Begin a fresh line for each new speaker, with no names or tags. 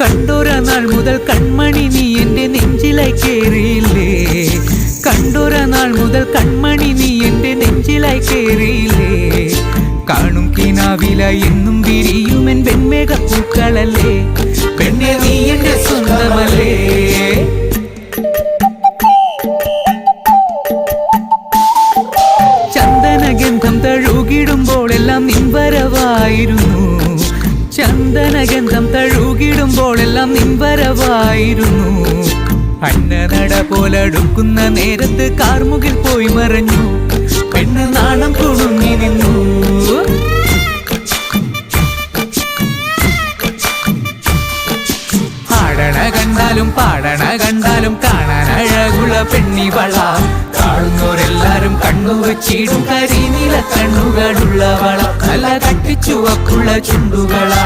കണ്ടൊര നാൾ മുതൽ കൺമണി നീ എൻ്റെ നെഞ്ചിലായി കേറിയില്ലേ. കണ്ടൊര നാൾ മുതൽ കൺമണി നീ എൻ്റെ നെഞ്ചിലായി കേറിയില്ലേ. കാണും കിനാവില എന്നും വിരിയുമെൻ വെൺമേഘപ്പൂക്കളല്ലേ. പെണ്ണെ നീ എൻ്റെ സ്വന്തമല്ലേ. ചന്ദനഗന്ധം തഴുകിടുമ്പോഴെല്ലാം നിൻവരവായിരുന്നു. ചന്ദനഗന്ധം തഴുകിടുമ്പോഴെല്ലാം നിൻവരവായിരുന്നു. അന്നനട പോലടുക്കുന്ന നേരത്ത് കാർമുകിൽ പോയി മറഞ്ഞു. പെണ്ണ് നാണം കുണുങ്ങി നിന്നു. ആടണ കണ്ടാലും പാടണ കണ്ടാലും കാണാൻ അഴകുള്ള പെണ്ണിവള. കാണുന്നവരെല്ലാരും കണ്ണു വച്ചിടും കരിനീല കണ്ണുകളുള്ളവള. നല്ല കട്ടിച്ചുവപ്പുള്ള ചുണ്ടുകളാ.